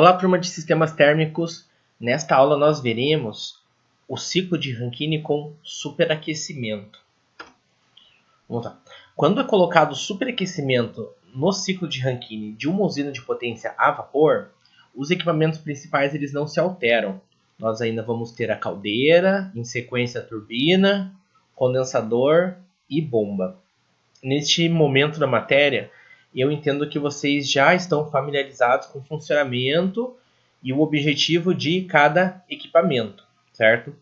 Olá, turma de sistemas térmicos. Nesta aula nós veremos o ciclo de Rankine com superaquecimento. Vamos lá. Quando é colocado superaquecimento no ciclo de Rankine de uma usina de potência a vapor, os equipamentos principais eles não se alteram. Nós ainda vamos ter a caldeira, em sequência a turbina, condensador e bomba. Neste momento da matéria, eu entendo que vocês já estão familiarizados com o funcionamento e o objetivo de cada equipamento, certo?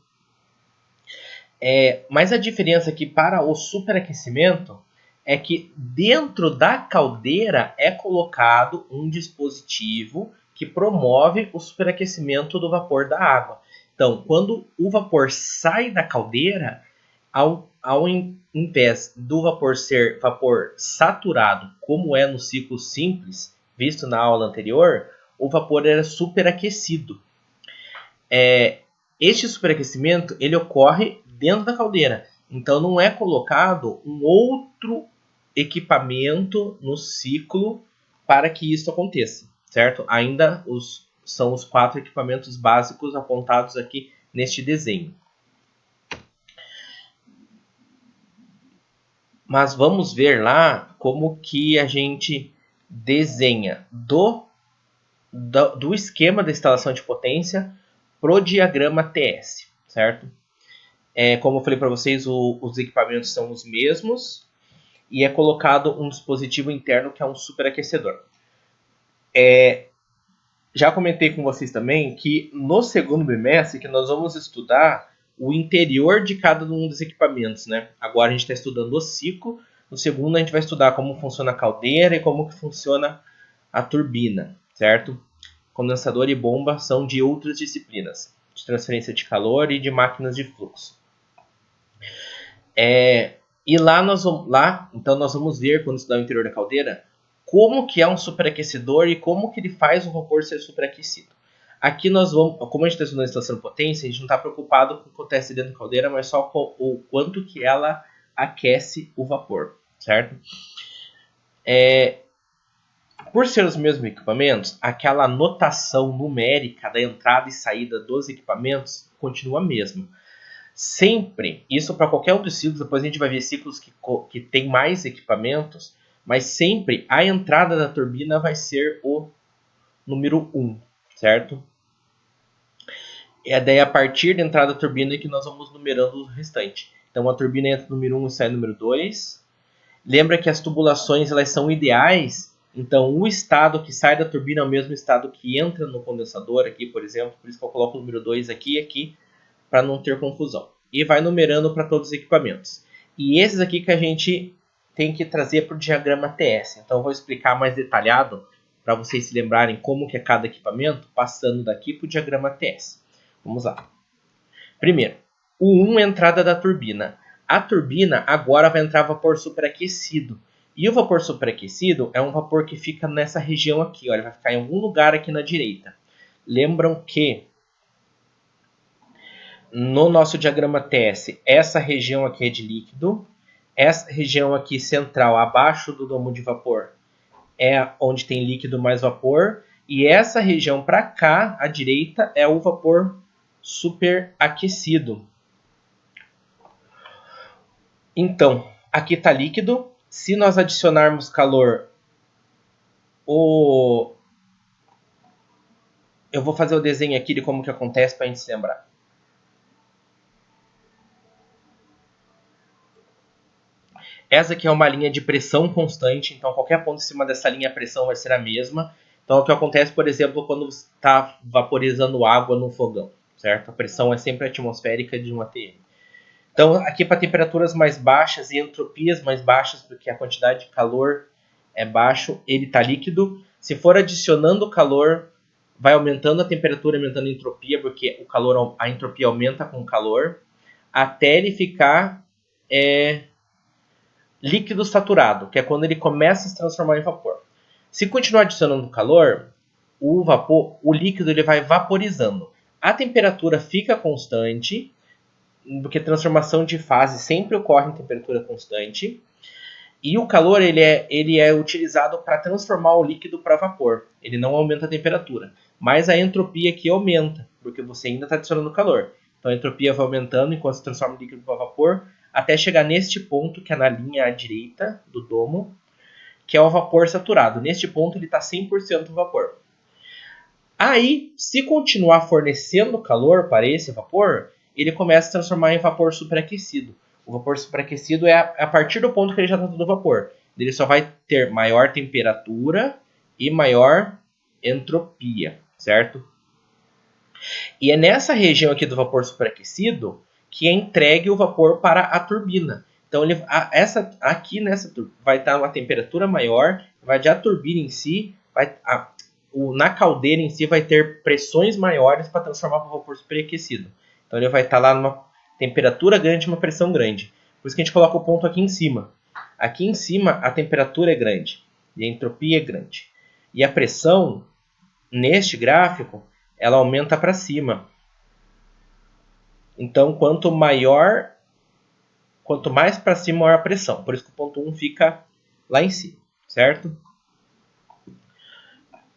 Mas a diferença aqui para o superaquecimento é que dentro da caldeira é colocado um dispositivo que promove o superaquecimento do vapor da água. Então, quando o vapor sai da caldeira, ao invés do vapor ser vapor saturado, como é no ciclo simples, visto na aula anterior, o vapor era superaquecido. Este superaquecimento ele ocorre dentro da caldeira, então não é colocado um outro equipamento no ciclo para que isso aconteça, certo? Ainda são os 4 equipamentos básicos apontados aqui neste desenho. Mas vamos ver lá como que a gente desenha do esquema da instalação de potência para o diagrama TS, certo? Como eu falei para vocês, os equipamentos são os mesmos e é colocado um dispositivo interno que é um superaquecedor. Já comentei com vocês também que no segundo bimestre que nós vamos estudar o interior de cada um dos equipamentos, né? Agora a gente está estudando o ciclo, no segundo a gente vai estudar como funciona a caldeira e como que funciona a turbina, certo? Condensador e bomba são de outras disciplinas, de transferência de calor e de máquinas de fluxo. E então nós vamos ver, quando estudar o interior da caldeira, como que é um superaquecedor e como que ele faz o vapor ser superaquecido. Aqui nós vamos, como a gente está estudando a instalação de potência, a gente não está preocupado com o que acontece dentro da caldeira, mas só com o quanto que ela aquece o vapor, certo? Por ser os mesmos equipamentos, aquela notação numérica da entrada e saída dos equipamentos continua a mesma. Sempre, isso para qualquer um dos ciclos, depois a gente vai ver ciclos que tem mais equipamentos, mas sempre a entrada da turbina vai ser o número 1, certo? Daí a partir da entrada da turbina que nós vamos numerando o restante. Então a turbina entra no número 1 e sai no número 2. Lembra que as tubulações elas são ideais, então o estado que sai da turbina é o mesmo estado que entra no condensador aqui, por exemplo, por isso que eu coloco o número 2 aqui e aqui, para não ter confusão. E vai numerando para todos os equipamentos. E esses aqui que a gente tem que trazer para o diagrama TS. Então eu vou explicar mais detalhado para vocês se lembrarem como que é cada equipamento, passando daqui para o diagrama TS. Vamos lá. Primeiro, o 1 é a entrada da turbina. A turbina agora vai entrar vapor superaquecido. E o vapor superaquecido é um vapor que fica nessa região aqui. Olha, vai ficar em algum lugar aqui na direita. Lembram que no nosso diagrama TS, essa região aqui é de líquido. Essa região aqui central, abaixo do domo de vapor, é onde tem líquido mais vapor. E essa região para cá, à direita, é o vapor superaquecido. Então, aqui está líquido. Se nós adicionarmos calor, eu vou fazer o desenho aqui de como que acontece para a gente se lembrar. Essa aqui é uma linha de pressão constante, então qualquer ponto em cima dessa linha a pressão vai ser a mesma. Então o que acontece, por exemplo, quando você está vaporizando água no fogão, certo? A pressão é sempre atmosférica de 1 atm. Então aqui para temperaturas mais baixas e entropias mais baixas, porque a quantidade de calor é baixo, ele está líquido. Se for adicionando calor, vai aumentando a temperatura, aumentando a entropia, porque a entropia aumenta com o calor, até ele ficar líquido saturado, que é quando ele começa a se transformar em vapor. Se continuar adicionando calor, o líquido ele vai vaporizando. A temperatura fica constante, porque transformação de fase sempre ocorre em temperatura constante. E o calor ele é utilizado para transformar o líquido para vapor. Ele não aumenta a temperatura. Mas a entropia aqui aumenta, porque você ainda está adicionando calor. Então a entropia vai aumentando enquanto se transforma o líquido para vapor, até chegar neste ponto, que é na linha à direita do domo, que é o vapor saturado. Neste ponto ele está 100% vapor. Aí, se continuar fornecendo calor para esse vapor, ele começa a se transformar em vapor superaquecido. O vapor superaquecido é a partir do ponto que ele já está todo vapor. Ele só vai ter maior temperatura e maior entropia, certo? E é nessa região aqui do vapor superaquecido que é entregue o vapor para a turbina. Então, aqui nessa vai estar uma temperatura maior, vai a turbina em si, na caldeira em si vai ter pressões maiores para transformar para o vapor superaquecido. Então ele vai estar lá numa temperatura grande e uma pressão grande. Por isso que a gente coloca o ponto aqui em cima. Aqui em cima a temperatura é grande e a entropia é grande. E a pressão, neste gráfico, ela aumenta para cima. Então quanto mais para cima, maior a pressão. Por isso que o ponto 1 fica lá em cima, certo?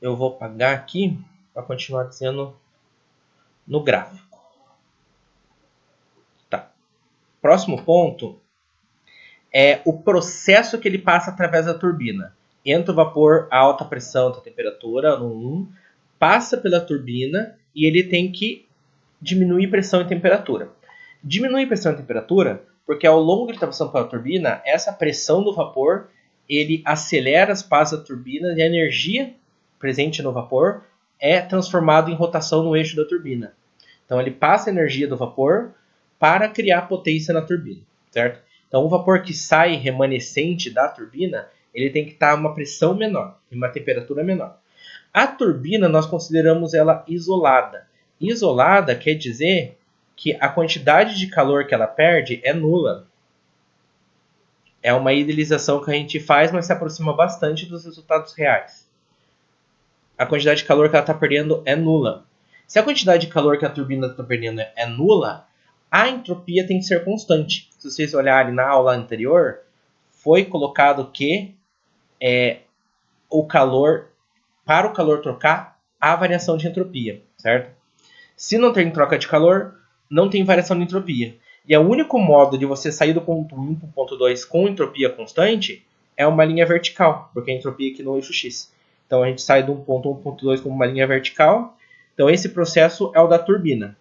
Eu vou apagar aqui para continuar dizendo no gráfico. Tá. Próximo ponto é o processo que ele passa através da turbina. Entra o vapor a alta pressão, alta temperatura, no 1, passa pela turbina e ele tem que diminuir pressão e temperatura. Diminuir pressão e temperatura porque ao longo que ele está passando pela turbina, essa pressão do vapor ele acelera as passes da turbina e a energia presente no vapor é transformada em rotação no eixo da turbina. Então ele passa a energia do vapor para criar potência na turbina, certo? Então o vapor que sai remanescente da turbina, ele tem que estar a uma pressão menor, em uma temperatura menor. A turbina nós consideramos ela isolada. Isolada quer dizer que a quantidade de calor que ela perde é nula. É uma idealização que a gente faz, mas se aproxima bastante dos resultados reais. A quantidade de calor que ela está perdendo é nula. Se a quantidade de calor que a turbina está perdendo é nula, a entropia tem que ser constante. Se vocês olharem na aula anterior, foi colocado que o calor, para o calor trocar, há variação de entropia, certo? Se não tem troca de calor, não tem variação de entropia. E o único modo de você sair do ponto 1 para o ponto 2 com entropia constante é uma linha vertical, porque a entropia é aqui no eixo X. Então a gente sai do ponto 1 para o ponto 2 com uma linha vertical. Então esse processo é o da turbina.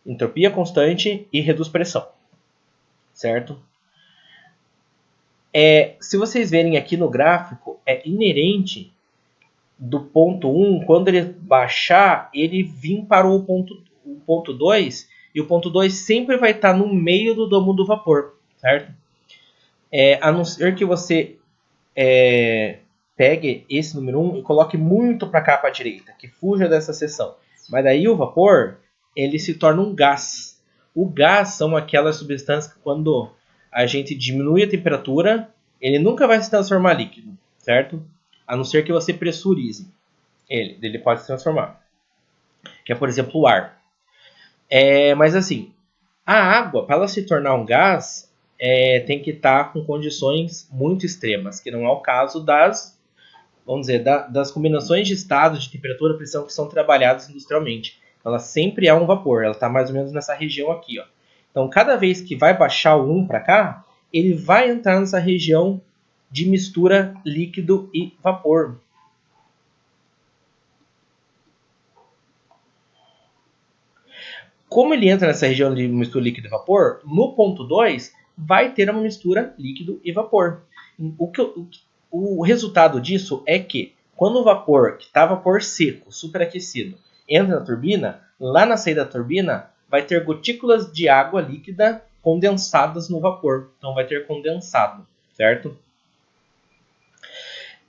Entropia constante e reduz pressão. Certo? Se vocês verem aqui no gráfico, é inerente do ponto 1, quando ele baixar, ele vir para o ponto 2, e o ponto 2 sempre vai estar no meio do domo do vapor, certo? A não ser que você pegue esse número 1 e coloque muito para cá para a direita, que fuja dessa seção. Mas daí o vapor, ele se torna um gás. O gás são aquelas substâncias que quando a gente diminui a temperatura, ele nunca vai se transformar em líquido, certo? A não ser que você pressurize ele pode se transformar. Que é, por exemplo, o ar. Mas assim, a água, para ela se tornar um gás, tem que estar com condições muito extremas, que não é o caso das combinações de estado, de temperatura e pressão que são trabalhadas industrialmente. Ela sempre é um vapor, ela está mais ou menos nessa região aqui. Ó. Então, cada vez que vai baixar o 1 para cá, ele vai entrar nessa região de mistura líquido e vapor. Como ele entra nessa região de mistura líquido e vapor, no ponto 2 vai ter uma mistura líquido e vapor. O resultado disso é que quando o vapor, que está vapor seco, superaquecido, entra na turbina, lá na saída da turbina vai ter gotículas de água líquida condensadas no vapor. Então vai ter condensado, certo?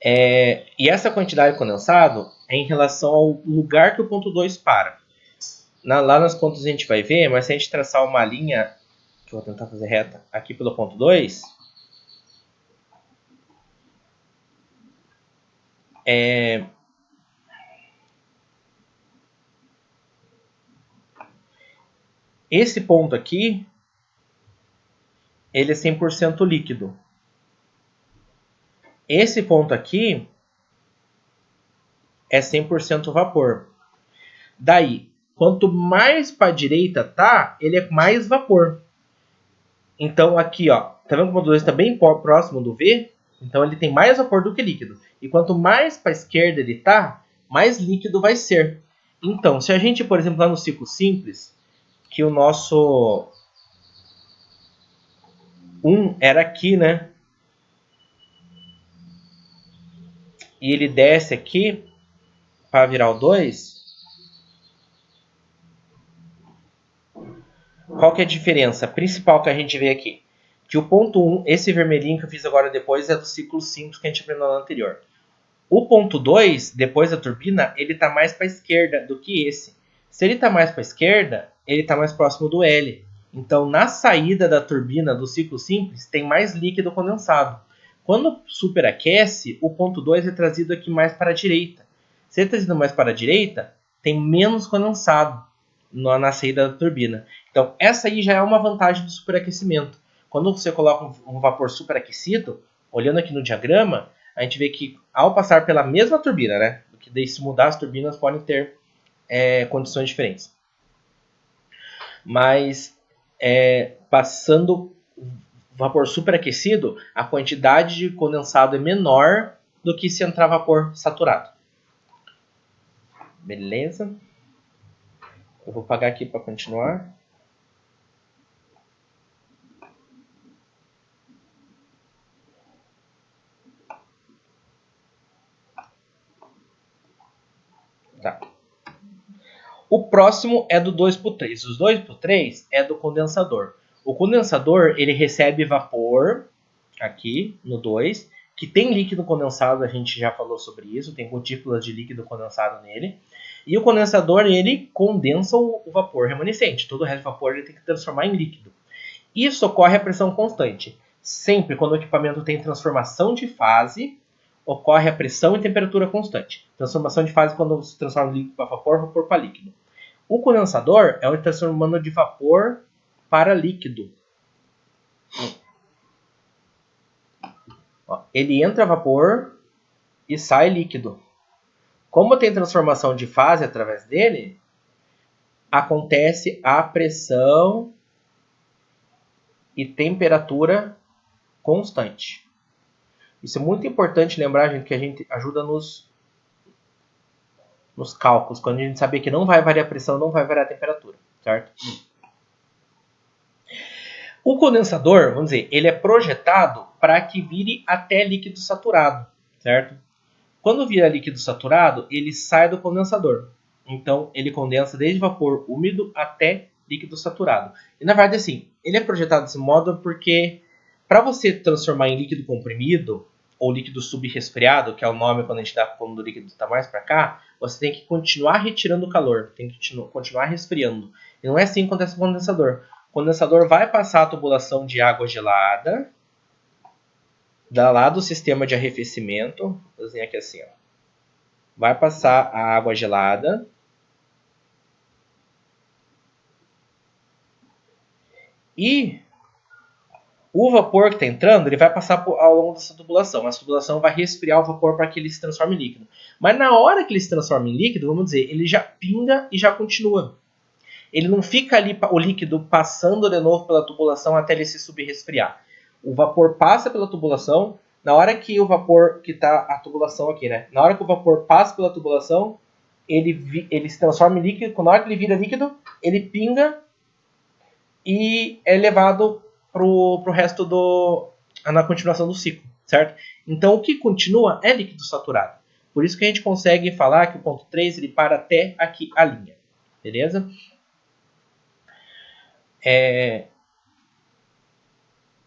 E essa quantidade de condensado é em relação ao lugar que o ponto 2 para. Lá nas contas a gente vai ver, mas se a gente traçar uma linha, que eu vou tentar fazer reta, aqui pelo ponto 2, esse ponto aqui, ele é 100% líquido. Esse ponto aqui é 100% vapor. Daí, quanto mais para a direita tá, ele é mais vapor. Então aqui, ó, tá vendo como o ponto 2 está bem próximo do V? Então ele tem mais vapor do que líquido. E quanto mais para a esquerda ele tá, mais líquido vai ser. Então, se a gente, por exemplo, lá no ciclo simples, que o nosso 1 era aqui, né? E ele desce aqui para virar o 2. Qual que é a diferença principal que a gente vê aqui? Que o ponto 1, esse vermelhinho que eu fiz agora depois, é do ciclo simples que a gente aprendeu no anterior. O ponto 2, depois da turbina, ele está mais para a esquerda do que esse. Se ele está mais para a esquerda, ele está mais próximo do L. Então, na saída da turbina do ciclo simples, tem mais líquido condensado. Quando superaquece, o ponto 2 é trazido aqui mais para a direita. Se ele é trazido mais para a direita, tem menos condensado na saída da turbina. Então, essa aí já é uma vantagem do superaquecimento. Quando você coloca um vapor superaquecido, olhando aqui no diagrama, a gente vê que ao passar pela mesma turbina, né, que daí se mudar as turbinas podem ter condições diferentes. Mas passando vapor superaquecido, a quantidade de condensado é menor do que se entrar vapor saturado. Beleza? Eu vou apagar aqui para continuar. Tá. O próximo é do 2 por 3. Os 2 por 3 é do condensador. O condensador ele recebe vapor aqui no 2, que tem líquido condensado, a gente já falou sobre isso, tem gotículas de líquido condensado nele. E o condensador ele condensa o vapor remanescente. Todo o resto do vapor ele tem que transformar em líquido. Isso ocorre a pressão constante. Sempre quando o equipamento tem transformação de fase, ocorre a pressão e temperatura constante. Transformação de fase quando se transforma de líquido para vapor, vapor para líquido. O condensador é o transformando de vapor para líquido. Ele entra vapor e sai líquido. Como tem transformação de fase através dele, acontece a pressão e temperatura constante. Isso é muito importante lembrar, gente, que a gente ajuda nos cálculos, quando a gente saber que não vai variar a pressão, não vai variar a temperatura, certo? O condensador, vamos dizer, ele é projetado para que vire até líquido saturado, certo? Quando vira líquido saturado, ele sai do condensador. Então, ele condensa desde vapor úmido até líquido saturado. E, na verdade, assim, ele é projetado desse modo porque para você transformar em líquido comprimido ou líquido subresfriado, que é o nome quando a gente dá quando o líquido está mais para cá, você tem que continuar retirando o calor, tem que continuar resfriando. E não é assim que acontece com o condensador. O condensador vai passar a tubulação de água gelada lá do sistema de arrefecimento, vou desenhar aqui assim, ó. Vai passar a água gelada e o vapor que está entrando, ele vai passar ao longo dessa tubulação. Essa tubulação vai resfriar o vapor para que ele se transforme em líquido. Mas na hora que ele se transforma em líquido, vamos dizer, ele já pinga e já continua. Ele não fica ali o líquido passando de novo pela tubulação até ele se subresfriar. O vapor passa pela tubulação. Na hora que o vapor, que está a tubulação aqui, né? Na hora que o vapor passa pela tubulação, ele se transforma em líquido. Na hora que ele vira líquido, ele pinga e é levado pro resto na continuação do ciclo, certo? Então o que continua é líquido saturado. Por isso que a gente consegue falar que o ponto 3 ele para até aqui a linha. Beleza?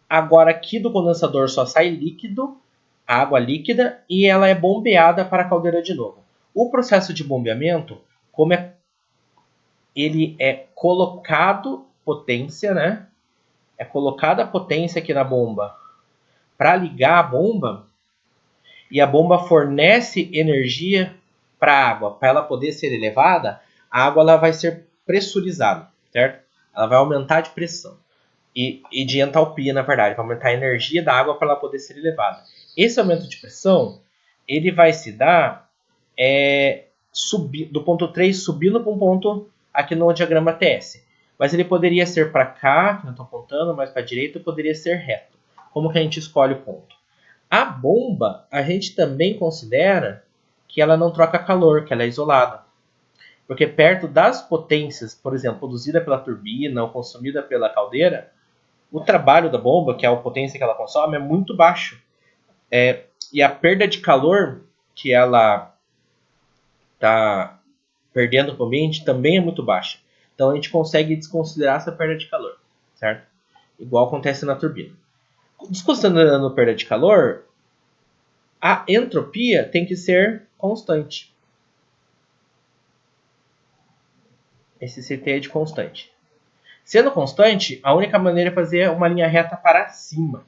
Agora aqui do condensador só sai líquido, água líquida, e ela é bombeada para a caldeira de novo. O processo de bombeamento, como ele é colocado potência, né? É colocada a potência aqui na bomba para ligar a bomba, e a bomba fornece energia para a água. Para ela poder ser elevada, a água ela vai ser pressurizada, certo? Ela vai aumentar de pressão e de entalpia, na verdade, vai aumentar a energia da água para ela poder ser elevada. Esse aumento de pressão ele vai se dar do ponto 3 subindo para um ponto aqui no diagrama TS. Mas ele poderia ser para cá, que eu estou apontando, mas para a direita poderia ser reto. Como que a gente escolhe o ponto? A bomba, a gente também considera que ela não troca calor, que ela é isolada. Porque perto das potências, por exemplo, produzida pela turbina ou consumida pela caldeira, o trabalho da bomba, que é a potência que ela consome, é muito baixo. E a perda de calor que ela está perdendo para o ambiente também é muito baixa. Então a gente consegue desconsiderar essa perda de calor, certo? Igual acontece na turbina. Desconsiderando a perda de calor, a entropia tem que ser constante. Esse CT é de constante. Sendo constante, a única maneira é fazer uma linha reta para cima.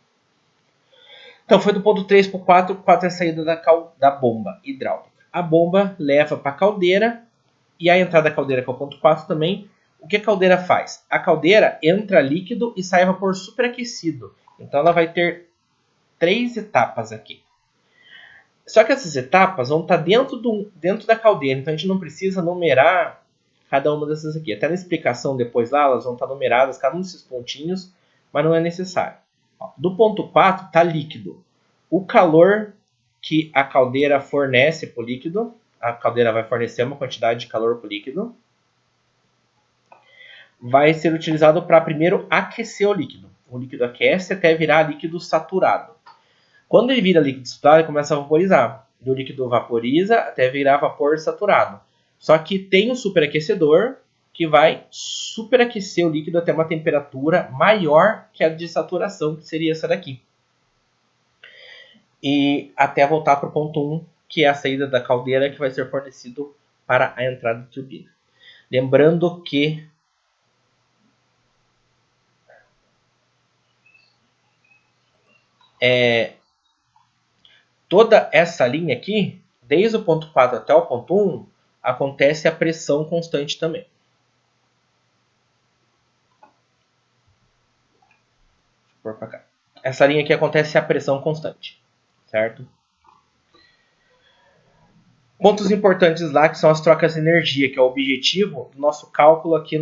Então foi do ponto 3 para o 4, 4 é a saída da bomba hidráulica. A bomba leva para a caldeira e a entrada da caldeira, que é o ponto 4 também. O que a caldeira faz? A caldeira entra líquido e sai vapor superaquecido. Então ela vai ter 3 etapas aqui. Só que essas etapas vão estar dentro da caldeira, então a gente não precisa numerar cada uma dessas aqui. Até na explicação depois lá, elas vão estar numeradas, cada um desses pontinhos, mas não é necessário. Do ponto 4 está líquido. O calor que a caldeira fornece para o líquido, a caldeira vai fornecer uma quantidade de calor para o líquido, vai ser utilizado para primeiro aquecer o líquido. O líquido aquece até virar líquido saturado. Quando ele vira líquido saturado, ele começa a vaporizar. Do líquido vaporiza até virar vapor saturado. Só que tem um superaquecedor que vai superaquecer o líquido até uma temperatura maior que a de saturação, que seria essa daqui. E até voltar para o ponto 1, que é a saída da caldeira, que vai ser fornecido para a entrada da turbina. Lembrando que toda essa linha aqui, desde o ponto 4 até o ponto 1, acontece a pressão constante também. Vou pôr para cá. Essa linha aqui acontece a pressão constante, certo? Pontos importantes lá que são as trocas de energia, que é o objetivo do nosso cálculo aqui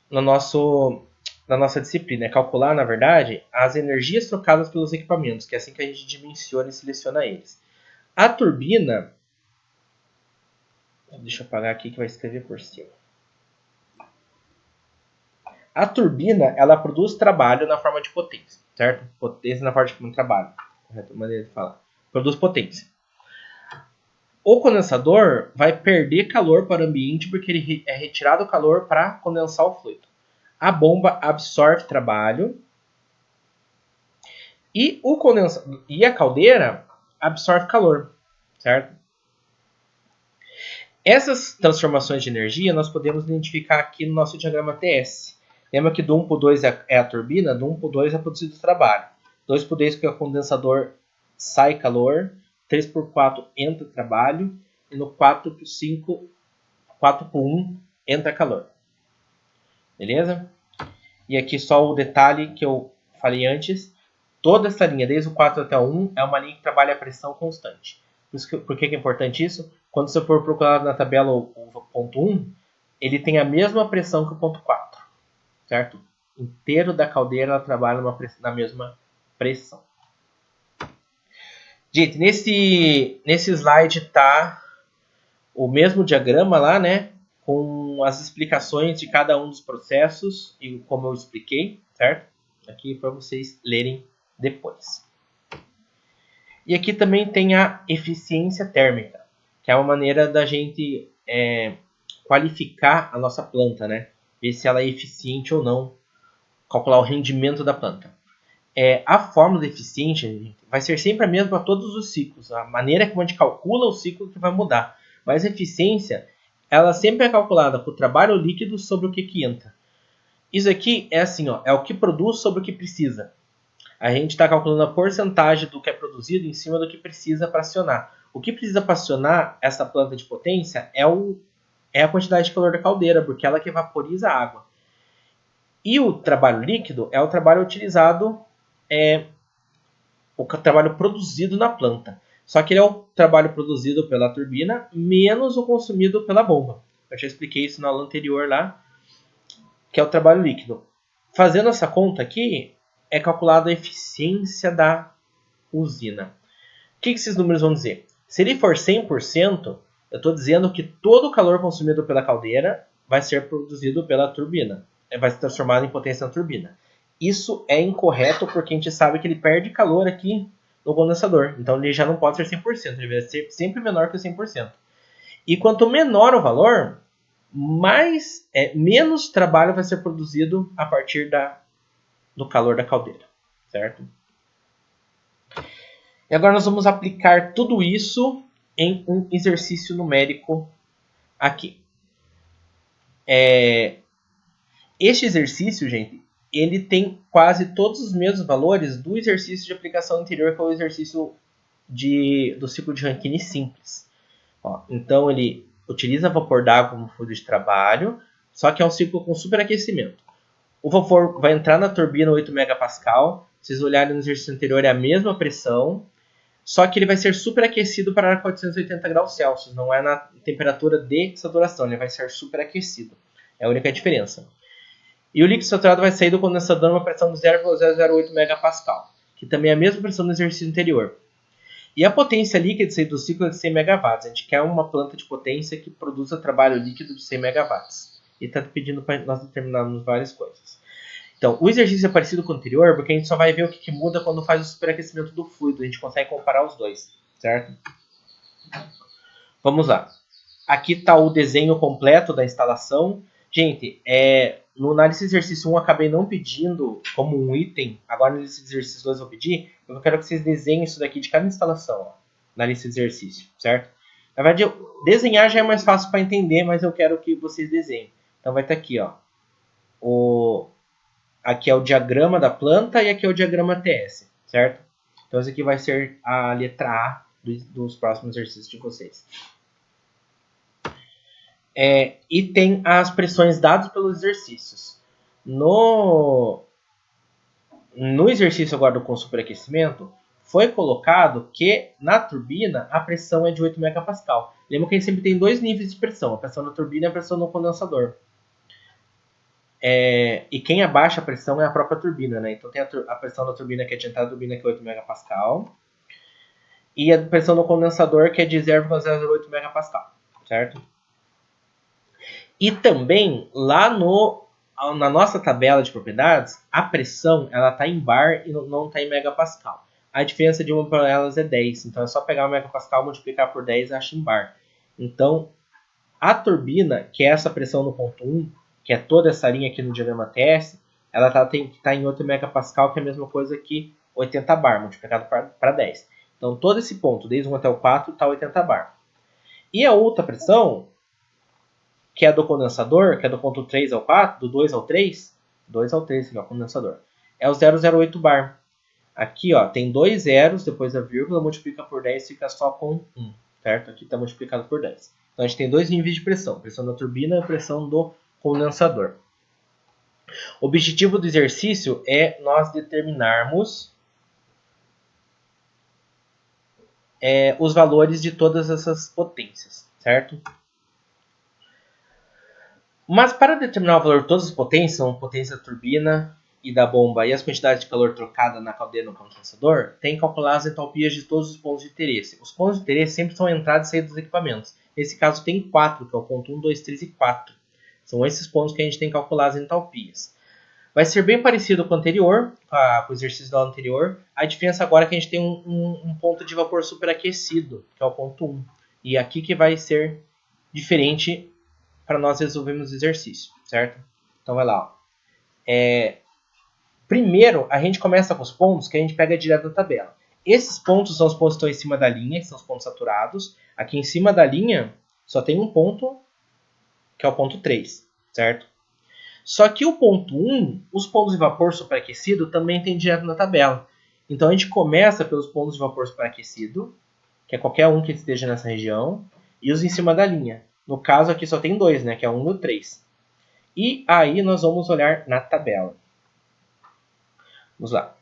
na nossa disciplina. É calcular, na verdade, as energias trocadas pelos equipamentos, que é assim que a gente dimensiona e seleciona eles. A turbina, deixa eu apagar aqui que vai escrever por cima. A turbina, ela produz trabalho na forma de potência, certo? Potência na forma de trabalho, correta maneira de falar. Produz potência. O condensador vai perder calor para o ambiente porque ele é retirado o calor para condensar o fluido. A bomba absorve trabalho e a caldeira absorve calor, certo? Essas transformações de energia nós podemos identificar aqui no nosso diagrama TS. Lembra que do 1 para o 2 é a turbina, do 1 para o 2 é produzido trabalho. 2 para o 10 que é o condensador sai calor, 3 por 4 entra trabalho, e no 4 por 5, 4 por 1 entra calor. Beleza? E aqui só o detalhe que eu falei antes, toda essa linha, desde o 4 até o 1, é uma linha que trabalha a pressão constante. Por que é importante isso? Quando você for procurar na tabela o ponto 1, ele tem a mesma pressão que o ponto 4, certo? Inteiro da caldeira ela trabalha na mesma pressão. Gente, nesse slide está o mesmo diagrama lá, né? Com as explicações de cada um dos processos e como eu expliquei, certo? Aqui para vocês lerem depois. E aqui também tem a eficiência térmica, que é uma maneira da gente qualificar a nossa planta, né? Ver se ela é eficiente ou não, calcular o rendimento da planta. A fórmula eficiente vai ser sempre a mesma para todos os ciclos. A maneira como a gente calcula o ciclo que vai mudar. Mas a eficiência, ela sempre é calculada por trabalho líquido sobre o que entra. Isso aqui é assim, ó, é o que produz sobre o que precisa. A gente está calculando a porcentagem do que é produzido em cima do que precisa para acionar. O que precisa para acionar essa planta de potência é a quantidade de calor da caldeira, porque ela que vaporiza a água. E o trabalho líquido é o trabalho utilizado o trabalho produzido na planta. Só que ele é o trabalho produzido pela turbina menos o consumido pela bomba. Eu já expliquei isso na aula anterior lá, que é o trabalho líquido. Fazendo essa conta aqui, é calculada a eficiência da usina. O que esses números vão dizer? Se ele for 100%, eu estou dizendo que todo o calor consumido pela caldeira vai ser produzido pela turbina. Vai se transformar em potência na turbina. Isso é incorreto porque a gente sabe que ele perde calor aqui no condensador. Então ele já não pode ser 100%, ele vai ser sempre menor que 100%. E quanto menor o valor, menos trabalho vai ser produzido a partir do calor da caldeira, certo? E agora nós vamos aplicar tudo isso em um exercício numérico aqui. Este exercício, gente, ele tem quase todos os mesmos valores do exercício de aplicação anterior, que é o exercício do ciclo de Rankine simples. Então ele utiliza vapor d'água como fluido de trabalho, só que é um ciclo com superaquecimento. O vapor vai entrar na turbina 8 MPa. Se vocês olharem no exercício anterior, é a mesma pressão, só que ele vai ser superaquecido para 480 graus Celsius, não é na temperatura de saturação, ele vai ser superaquecido. É a única diferença. E o líquido saturado vai sair do condensador a uma pressão de 0,008 MPa, que também é a mesma pressão do exercício anterior. E a potência líquida de sair do ciclo é de 100 MW. A gente quer uma planta de potência que produza trabalho líquido de 100 MW. E está pedindo para nós determinarmos várias coisas. Então, o exercício é parecido com o anterior, porque a gente só vai ver o que muda quando faz o superaquecimento do fluido. A gente consegue comparar os dois, certo? Vamos lá. Aqui está o desenho completo da instalação. Gente, na lista de exercício 1 eu acabei não pedindo como um item. Agora na lista de exercício 2 eu vou pedir. Eu quero que vocês desenhem isso daqui de cada instalação, na lista de exercício, certo? Na verdade, desenhar já é mais fácil para entender, mas eu quero que vocês desenhem. Então vai estar aqui, aqui é o diagrama da planta e aqui é o diagrama TS, certo? Então esse aqui vai ser a letra A dos próximos exercícios de vocês. E tem as pressões dadas pelos exercícios. No exercício agora com superaquecimento, foi colocado que na turbina a pressão é de 8 MPa. Lembra que a gente sempre tem dois níveis de pressão, a pressão na turbina e a pressão no condensador. E quem abaixa a pressão é a própria turbina, né? Então tem a pressão da turbina que é de entrada da turbina, que é 8 MPa, e a pressão no condensador, que é de 0,008 MPa, certo? E também, lá na nossa tabela de propriedades, a pressão está em bar e não está em megapascal. A diferença de uma para elas é 10, então é só pegar o megapascal, multiplicar por 10 e acha em bar. Então, a turbina, que é essa pressão no ponto 1, que é toda essa linha aqui no diagrama TS, ela tá em 8 megapascal, que é a mesma coisa que 80 bar, multiplicado para 10. Então, todo esse ponto, desde 1 até o 4, está 80 bar. E a outra pressão, que é do condensador, que é do ponto 3 ao 4, do 2 ao 3, 2 ao 3, que é o condensador, é o 008 bar. Aqui, tem dois zeros, depois a vírgula, multiplica por 10, fica só com 1, certo? Aqui está multiplicado por 10. Então, a gente tem dois níveis de pressão, pressão da turbina e pressão do condensador. O objetivo do exercício é nós determinarmos os valores de todas essas potências, certo? Mas para determinar o valor de todas as potências, a potência da turbina e da bomba e as quantidades de calor trocada na caldeira no condensador, tem que calcular as entalpias de todos os pontos de interesse. Os pontos de interesse sempre são a entrada e saída dos equipamentos. Nesse caso tem 4, que é o ponto 1, 2, 3 e 4. São esses pontos que a gente tem que calcular as entalpias. Vai ser bem parecido com o anterior, com o exercício da aula anterior. A diferença agora é que a gente tem um ponto de vapor superaquecido, que é o ponto 1. E aqui que vai ser diferente para nós resolvermos o exercício, certo? Então vai lá. Primeiro, a gente começa com os pontos que a gente pega direto da tabela. Esses pontos são os pontos que estão em cima da linha, que são os pontos saturados. Aqui em cima da linha só tem um ponto, que é o ponto 3, certo? Só que o ponto 1, os pontos de vapor superaquecido, também tem direto na tabela. Então a gente começa pelos pontos de vapor superaquecido, que é qualquer um que esteja nessa região, e os em cima da linha. No caso aqui só tem dois, né, que é o 1 e o 3. E aí nós vamos olhar na tabela. Vamos lá.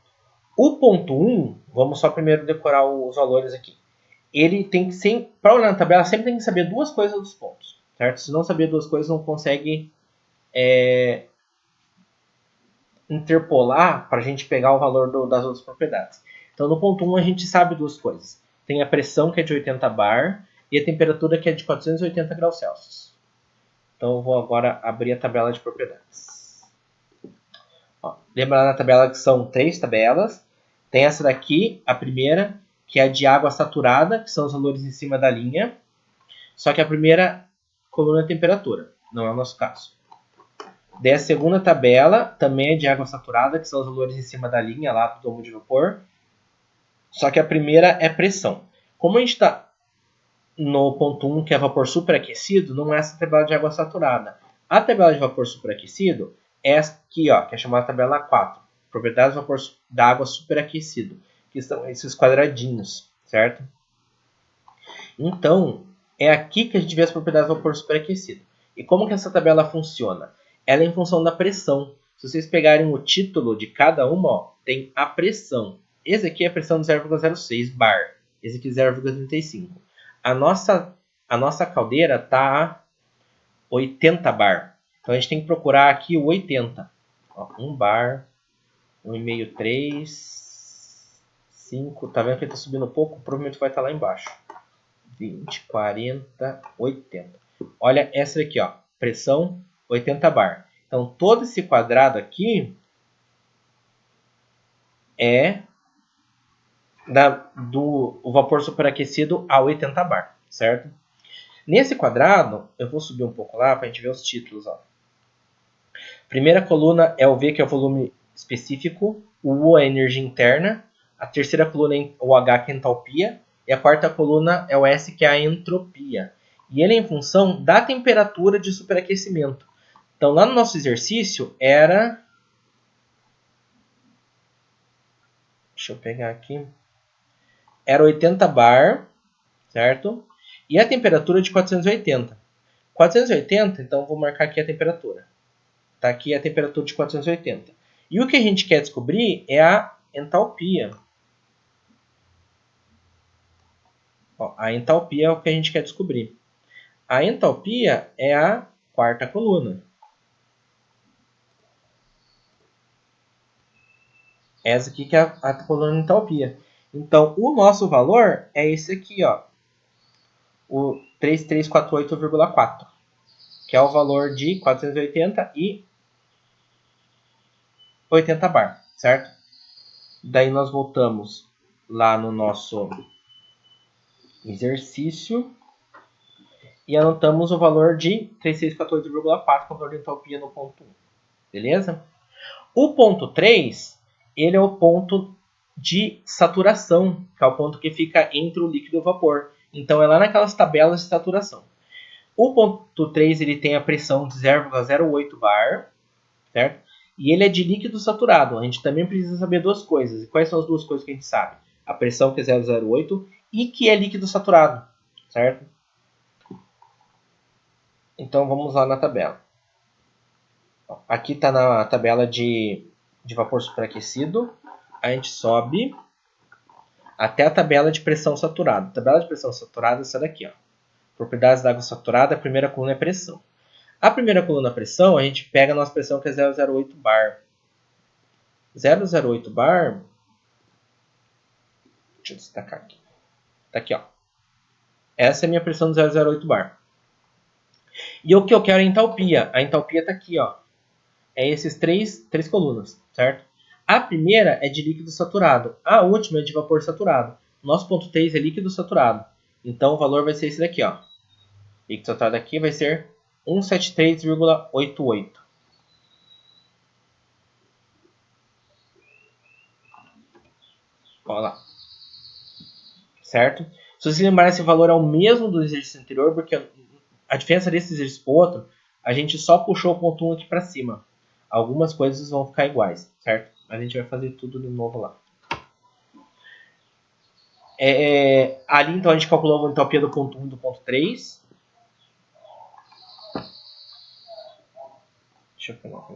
O ponto 1, vamos só primeiro decorar os valores aqui. Ele tem que ser, para olhar na tabela, sempre tem que saber duas coisas dos pontos, certo? Se não saber duas coisas, não consegue interpolar para a gente pegar o valor das outras propriedades. Então, no ponto 1, a gente sabe duas coisas. Tem a pressão, que é de 80 bar, e a temperatura, que é de 480 graus Celsius. Então, eu vou agora abrir a tabela de propriedades. Ó, lembrando na tabela que são 3 tabelas. Tem essa daqui, a primeira, que é a de água saturada, que são os valores em cima da linha. Só que a primeira coluna é temperatura, não é o nosso caso. Daí a segunda tabela também é de água saturada, que são os valores em cima da linha lá do domo de vapor. Só que a primeira é pressão. Como a gente está no ponto 1, que é vapor superaquecido, não é essa tabela de água saturada. A tabela de vapor superaquecido é essa aqui, ó, que é chamada tabela 4. Propriedades do vapor da água superaquecido, que são esses quadradinhos, certo? Então, é aqui que a gente vê as propriedades do vapor superaquecido. E como que essa tabela funciona? Ela é em função da pressão. Se vocês pegarem o título de cada uma, ó, tem a pressão. Esse aqui é a pressão de 0,06 bar. Esse aqui 0,35. A nossa caldeira está a 80 bar. Então a gente tem que procurar aqui o 80. Ó, 1 bar, 1,5, 3, 5. Tá vendo que ele está subindo um pouco? Provavelmente vai estar lá embaixo. 20, 40, 80. Olha essa daqui, ó, pressão 80 bar. Então todo esse quadrado aqui é do vapor superaquecido a 80 bar, certo? Nesse quadrado, eu vou subir um pouco lá para a gente ver os títulos. Ó. Primeira coluna é o V, que é o volume específico, o U é a energia interna, a terceira coluna é o H, que é a entalpia, e a quarta coluna é o S, que é a entropia. E ele é em função da temperatura de superaquecimento. Então, lá no nosso exercício, era... Deixa eu pegar aqui. Era 80 bar, certo? E a temperatura de 480. 480, então vou marcar aqui a temperatura. Está aqui a temperatura de 480. E o que a gente quer descobrir é a entalpia. Ó, a entalpia é o que a gente quer descobrir. A entalpia é a quarta coluna. Essa aqui que é a coluna de entalpia. Então, o nosso valor é esse aqui, ó, o 3348,4, que é o valor de 480 e 80 bar, certo? Daí nós voltamos lá no nosso exercício e anotamos o valor de 3614,4 com o valor de entalpia no ponto 1. Beleza? O ponto 3, ele é o ponto de saturação, que é o ponto que fica entre o líquido e o vapor. Então é lá naquelas tabelas de saturação. O ponto 3 ele tem a pressão de 0,08 bar, certo? E ele é de líquido saturado. A gente também precisa saber duas coisas. E quais são as duas coisas que a gente sabe? A pressão, que é 0,08, e que é líquido saturado, certo? Então vamos lá na tabela. Aqui está na tabela de vapor superaquecido. A gente sobe até a tabela de pressão saturada. A tabela de pressão saturada é essa daqui. Ó. Propriedades da água saturada, a primeira coluna é pressão. A primeira coluna é pressão, a gente pega a nossa pressão, que é 0,08 bar. 0,08 bar... Deixa eu destacar aqui. Tá aqui, ó. Essa é a minha pressão de 0,08 bar. E o que eu quero é a entalpia. A entalpia está aqui, ó. É esses três colunas, certo? A primeira é de líquido saturado. A última é de vapor saturado. Nosso ponto 3 é líquido saturado. Então o valor vai ser esse daqui, ó. Líquido saturado aqui vai ser 173,88. Olha lá. Certo? Se vocês lembrarem, esse valor é o mesmo do exercício anterior, porque a diferença desse exercício para o outro, a gente só puxou o ponto 1 aqui para cima. Algumas coisas vão ficar iguais, certo? A gente vai fazer tudo de novo lá. Ali, então, a gente calculou a entalpia do ponto 1 e do ponto 3. Deixa eu pegar aqui.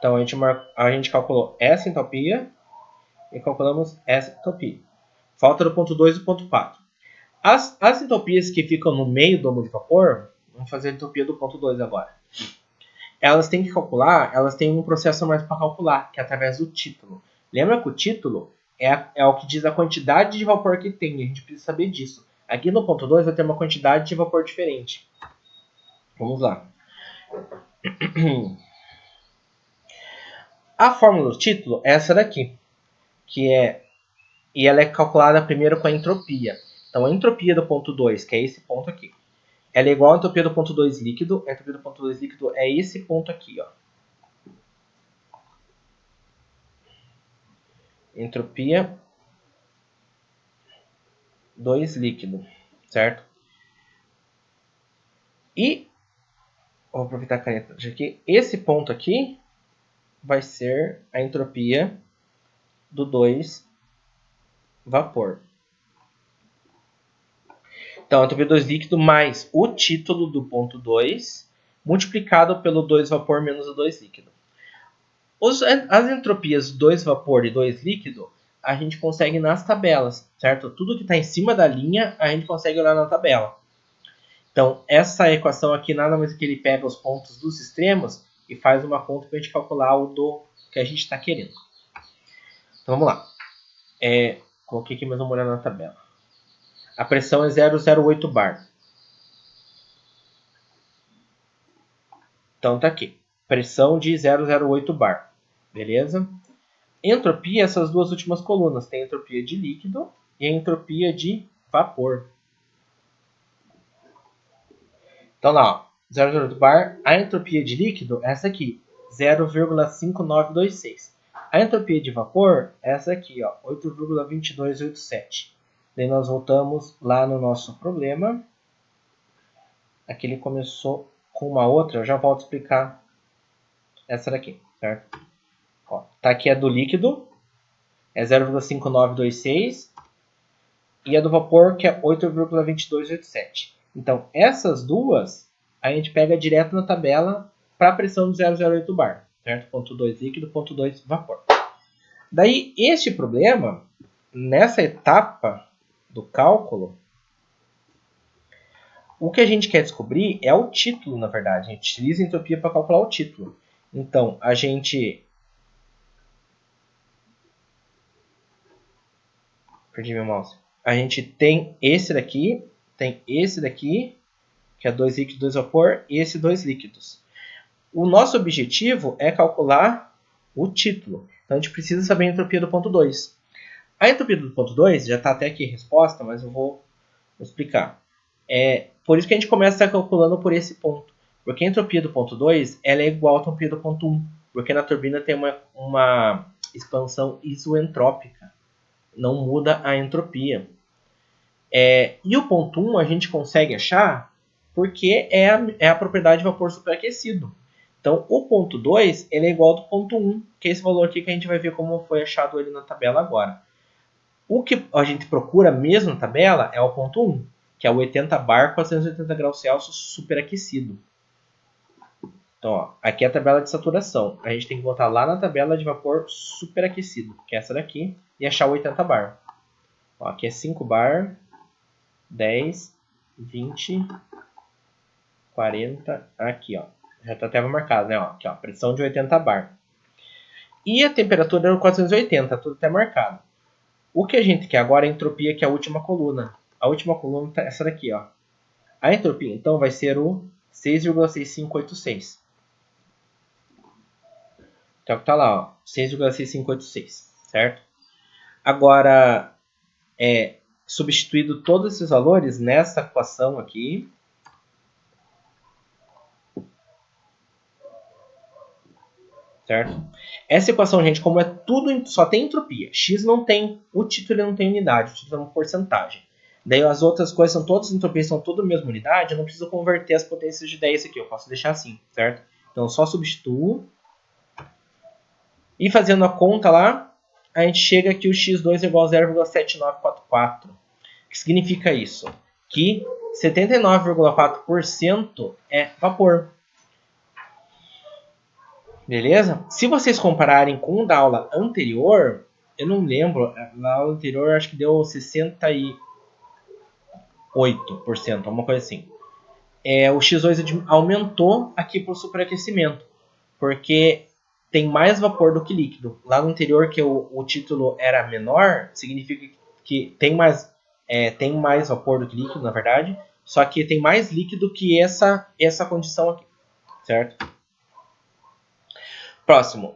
Então a gente calculou essa entropia e calculamos essa entropia. Falta do ponto 2 e do ponto 4. As entropias que ficam no meio do domo de vapor, vamos fazer a entropia do ponto 2 agora. Elas têm que calcular, elas têm um processo mais para calcular, que é através do título. Lembra que o título é o que diz a quantidade de vapor que tem, a gente precisa saber disso. Aqui no ponto 2 vai ter uma quantidade de vapor diferente. Vamos lá. A fórmula do título é essa daqui, e ela é calculada primeiro com a entropia. Então a entropia do ponto 2, que é esse ponto aqui, ela é igual à entropia do ponto 2 líquido. A entropia do ponto 2 líquido é esse ponto aqui, ó. Entropia 2 líquido, certo? E vou aproveitar a caneta aqui. Esse ponto aqui vai ser a entropia do 2 vapor. Então, a entropia 2 líquido mais o título do ponto 2 multiplicado pelo 2 vapor menos o 2 líquido. As entropias 2 vapor e 2 líquido a gente consegue nas tabelas, certo? Tudo que está em cima da linha a gente consegue olhar na tabela. Então, essa equação aqui nada mais é que ele pega os pontos dos extremos e faz uma conta para a gente calcular o do que a gente está querendo. Então, vamos lá. Coloquei aqui mais uma olhada na tabela. A pressão é 008 bar. Então, tá aqui. Pressão de 008 bar. Beleza? Entropia, essas duas últimas colunas. Tem a entropia de líquido e a entropia de vapor. Então, lá, ó. 008 bar. A entropia de líquido é essa aqui. 0,5926. A entropia de vapor é essa aqui, ó, 8,2287. Daí nós voltamos lá no nosso problema. Aqui ele começou com uma outra, eu já volto a explicar essa daqui, certo? Ó, tá aqui a do líquido, é 0,5926, e a do vapor, que é 8,2287. Então, essas duas, a gente pega direto na tabela para a pressão de 008 bar, certo? Ponto 2 líquido, ponto 2 vapor. Daí, este problema, nessa etapa do cálculo, o que a gente quer descobrir é o título, na verdade. A gente utiliza a entropia para calcular o título. Então, a gente... Perdi meu mouse. A gente tem esse daqui, que é 2 líquidos, 2 vapor, e esse 2 líquidos. O nosso objetivo é calcular o título. Então, a gente precisa saber a entropia do ponto 2. A entropia do ponto 2, já está até aqui a resposta, mas eu vou explicar. Por isso que a gente começa calculando por esse ponto. Porque a entropia do ponto 2 ela é igual à entropia do ponto 1. Porque na turbina tem uma expansão isoentrópica. Não muda a entropia. E o ponto 1 a gente consegue achar porque é a propriedade de vapor superaquecido. Então, o ponto 2 ele é igual ao ponto 1, que é esse valor aqui que a gente vai ver como foi achado ele na tabela agora. O que a gente procura mesmo na tabela é o ponto 1, que é o 80 bar 480 graus Celsius superaquecido. Então, ó, aqui é a tabela de saturação. A gente tem que voltar lá na tabela de vapor superaquecido, que é essa daqui, e achar o 80 bar. Ó, aqui é 5 bar, 10, 20, 40, aqui, ó. Já está até marcado, né? Ó, aqui, ó, pressão de 80 bar. E a temperatura era 480, tudo até marcado. O que a gente quer agora é a entropia, que é a última coluna. A última coluna é essa daqui, ó. A entropia, então, vai ser o 6,6586. Então, tá lá, ó, 6,6586, certo? Agora, substituído todos esses valores nessa equação aqui, certo? Essa equação, gente, como é tudo, só tem entropia. X não tem, o título não tem unidade, o título é uma porcentagem. Daí as outras coisas são todas entropias, são todas a mesma unidade, eu não preciso converter as potências de 10 aqui, eu posso deixar assim, certo? Então, só substituo. E fazendo a conta lá, a gente chega que o x2 é igual a 0,7944. O que significa isso? Que 79,4% é vapor. Beleza? Se vocês compararem com o da aula anterior, eu não lembro, na aula anterior acho que deu 68%, alguma coisa assim. O X2 aumentou aqui para o superaquecimento, porque tem mais vapor do que líquido. Lá no anterior, que o título era menor, significa que tem mais vapor do que líquido, na verdade, só que tem mais líquido que essa condição aqui, certo? Próximo.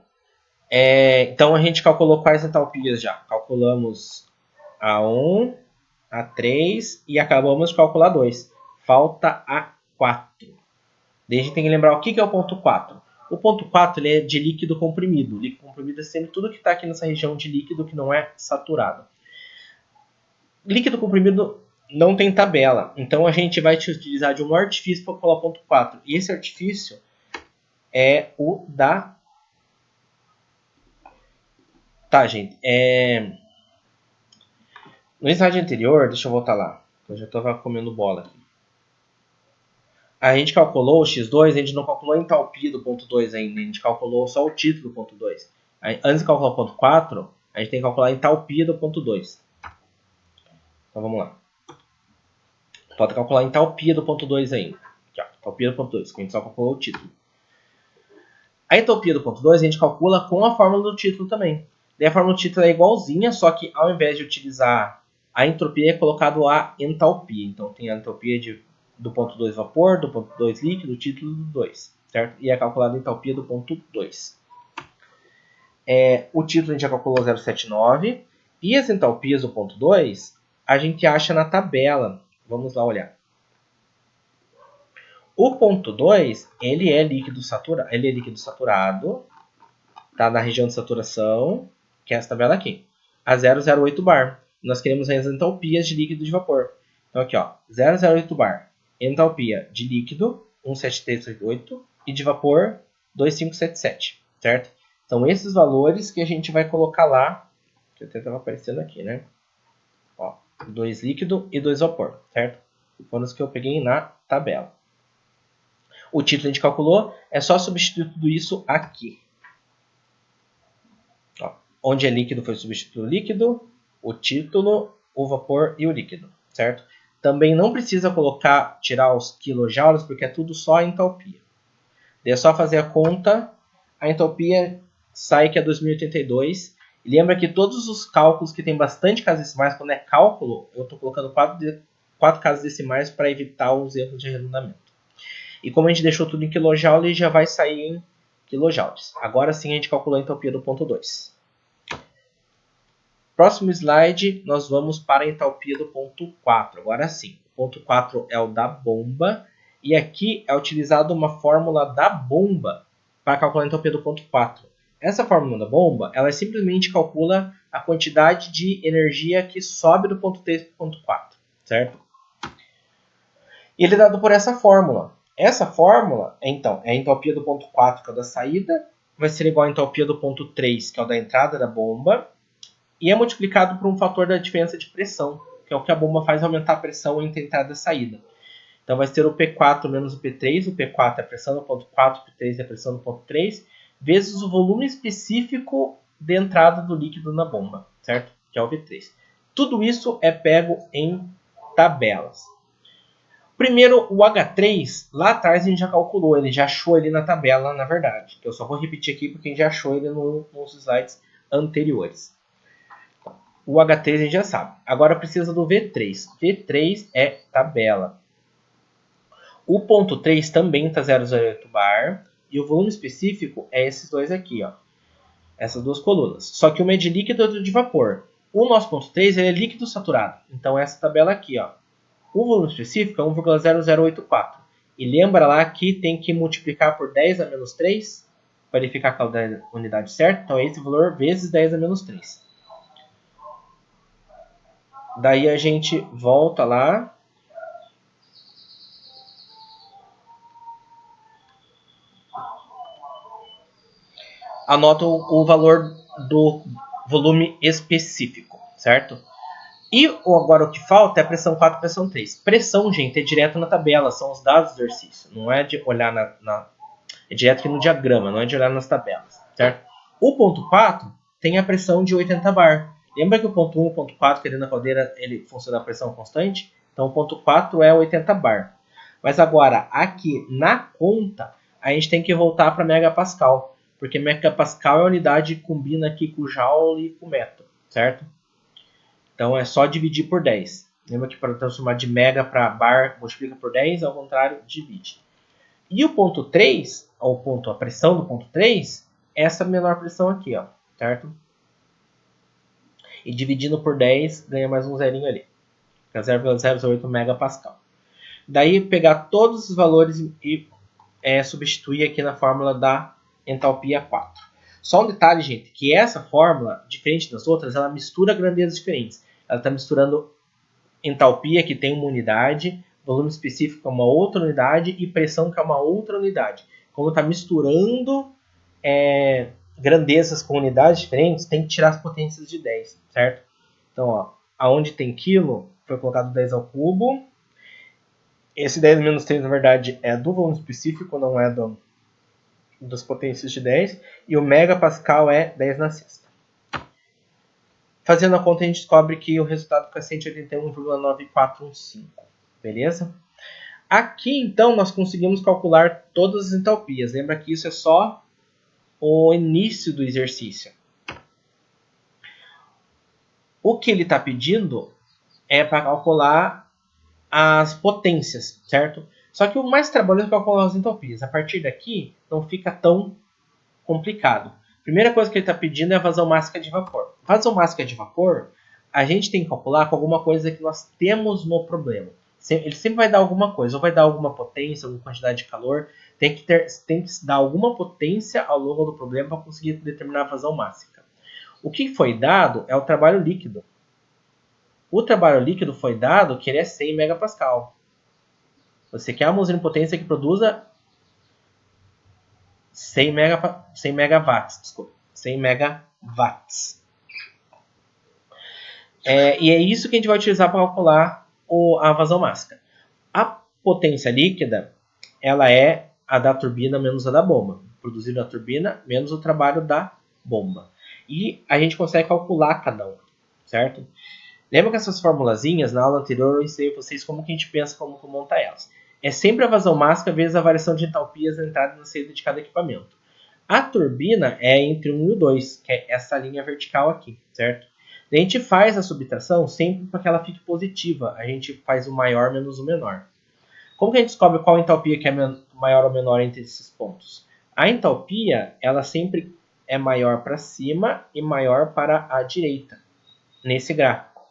Então a gente calculou quais entalpias já. Calculamos A1, A3 e acabamos de calcular 2. Falta A4. Daí a gente tem que lembrar o que é o ponto 4. O ponto 4 ele é de líquido comprimido. Líquido comprimido é sempre tudo que está aqui nessa região de líquido que não é saturado. Líquido comprimido não tem tabela, então a gente vai utilizar de um artifício para calcular o ponto 4. E esse artifício é o da... Tá, gente. No slide anterior, deixa eu voltar lá. Eu já estava comendo bola aqui. A gente calculou o X2, a gente não calculou a entalpia do ponto 2 ainda. A gente calculou só o título do ponto 2. Antes de calcular o ponto 4, a gente tem que calcular a entalpia do ponto 2. Então vamos lá. Pode calcular a entalpia do ponto 2 ainda. Aqui, ó, entalpia do ponto 2, que a gente só calculou o título. A entalpia do ponto 2 a gente calcula com a fórmula do título também. Daí a fórmula do título é igualzinha, só que ao invés de utilizar a entropia, é colocado a entalpia. Então tem a entropia do ponto 2 vapor, do ponto 2 líquido, do título do 2, certo? E é calculada a entalpia do ponto 2. O título a gente já calculou 0,79. E as entalpias do ponto 2 a gente acha na tabela. Vamos lá olhar. O ponto 2, ele é líquido saturado, tá na região de saturação, que é essa tabela aqui, a 008 bar. Nós queremos as entalpias de líquido e de vapor. Então aqui, ó, 008 bar, entalpia de líquido 17388 e de vapor 2577, certo? São esses valores que a gente vai colocar lá, que até estava aparecendo aqui, né? Ó, 2 líquido e 2 vapor, certo? Foram os que eu peguei na tabela. O título a gente calculou, é só substituir tudo isso aqui. Ó, onde é líquido foi substituído o líquido, o título, o vapor e o líquido, certo? Também não precisa tirar os quilojoules, porque é tudo só a entalpia. É só fazer a conta, a entalpia sai que é 2082. E lembra que todos os cálculos que tem bastante casas decimais, quando é cálculo, eu estou colocando 4 casas decimais para evitar os erros de arredondamento. E como a gente deixou tudo em kJ, já vai sair em kJ. Agora sim a gente calculou a entalpia do ponto 2. Próximo slide, nós vamos para a entalpia do ponto 4. Agora sim, o ponto 4 é o da bomba. E aqui é utilizada uma fórmula da bomba para calcular a entalpia do ponto 4. Essa fórmula da bomba, ela simplesmente calcula a quantidade de energia que sobe do ponto 3 para o ponto 4, certo? E ele é dado por essa fórmula. Essa fórmula, então, é a entalpia do ponto 4, que é o da saída, vai ser igual à entalpia do ponto 3, que é o da entrada da bomba, e é multiplicado por um fator da diferença de pressão, que é o que a bomba faz aumentar a pressão entre a entrada e a saída. Então vai ser o P4 menos o P3, o P4 é a pressão do ponto 4, o P3 é a pressão do ponto 3, vezes o volume específico de entrada do líquido na bomba, certo? Que é o V3. Tudo isso é pego em tabelas. Primeiro, o H3, lá atrás a gente já calculou, ele já achou ele na tabela, na verdade. Eu só vou repetir aqui porque a gente já achou ele nos slides anteriores. O H3 a gente já sabe. Agora precisa do V3. V3 é tabela. O ponto 3 também está 008 bar. E o volume específico é esses dois aqui, ó. Essas duas colunas. Só que uma é de líquido e outra de vapor. O nosso ponto 3 ele é líquido saturado. Então essa tabela aqui, ó. O volume específico é 1,0084. E lembra lá que tem que multiplicar por 10 a menos 3 para verificar aquela unidade certa. Então é esse valor vezes 10 a menos 3. Daí a gente volta lá. Anota o valor do volume específico, certo? E agora o que falta é a pressão 4 e pressão 3. Pressão, gente, é direto na tabela, são os dados do exercício. Não é de olhar É direto aqui no diagrama, não é de olhar nas tabelas, certo? O ponto 4 tem a pressão de 80 bar. Lembra que o ponto 1 e o ponto 4, que ali na caldeira, ele funciona a pressão constante? Então o ponto 4 é 80 bar. Mas agora, aqui na conta, a gente tem que voltar para megapascal. Porque megapascal é a unidade que combina aqui com o joule e com o metro, certo? Então é só dividir por 10. Lembra que para transformar de mega para bar, multiplica por 10, ao contrário, divide. E o ponto 3, a pressão do ponto 3, é essa menor pressão aqui, ó, certo? E dividindo por 10, ganha mais um zerinho ali. Fica 0,008 megapascal. Daí pegar todos os valores e substituir aqui na fórmula da entalpia 4. Só um detalhe, gente, que essa fórmula, diferente das outras, ela mistura grandezas diferentes. Ela está misturando entalpia, que tem uma unidade, volume específico, que é uma outra unidade, e pressão, que é uma outra unidade. Como está misturando grandezas com unidades diferentes, tem que tirar as potências de 10, certo? Então, ó, aonde tem quilo, foi colocado 10 ao cubo. Esse 10 menos 3, na verdade, é do volume específico, não é das potências de 10. E o megapascal é 10 na sexta. Fazendo a conta, a gente descobre que o resultado fica 181,9415. Beleza? Aqui, então, nós conseguimos calcular todas as entalpias. Lembra que isso é só o início do exercício. O que ele está pedindo é para calcular as potências, certo? Só que o mais trabalhoso é calcular as entalpias. A partir daqui, não fica tão complicado. Primeira coisa que ele está pedindo é a vazão máxima de vapor. Vazão máxima de vapor, a gente tem que calcular com alguma coisa que nós temos no problema. Ele sempre vai dar alguma coisa, ou vai dar alguma potência, alguma quantidade de calor. Tem que dar alguma potência ao longo do problema para conseguir determinar a vazão máxima. O que foi dado é o trabalho líquido. O trabalho líquido foi dado que ele é 100 megapascal. Você quer uma usina de potência que produza 100 megawatts. Desculpa, 100 megawatts. E é isso que a gente vai utilizar para calcular a vazão máxima. A potência líquida, ela é a da turbina menos a da bomba. Produzido na turbina menos o trabalho da bomba. E a gente consegue calcular cada um, certo? Lembra que essas formulazinhas, na aula anterior, eu ensinei a vocês como que a gente pensa, como montar elas. É sempre a vazão máxima vezes a variação de entalpias na entrada e na saída de cada equipamento. A turbina é entre 1 e o 2, que é essa linha vertical aqui, certo? A gente faz a subtração sempre para que ela fique positiva. A gente faz o maior menos o menor. Como que a gente descobre qual entalpia que é maior ou menor entre esses pontos? A entalpia, ela sempre é maior para cima e maior para a direita, nesse gráfico.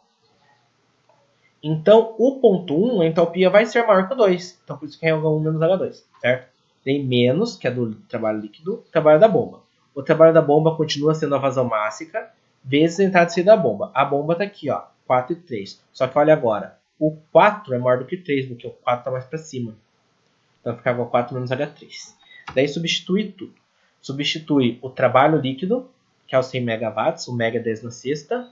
Então, o ponto 1, a entalpia vai ser maior que o 2. Então, por isso que é H1 menos H2, certo? Tem menos, que é do trabalho líquido, trabalho da bomba. O trabalho da bomba continua sendo a vazão máxima, vezes a entrada e saída da bomba. A bomba está aqui, ó, 4 e 3. Só que olha agora, o 4 é maior do que o 3, porque o 4 está mais para cima. Então, fica H4 menos H3. Daí, substitui tudo. Substitui o trabalho líquido, que é os 100 megawatts, o mega 10 na sexta.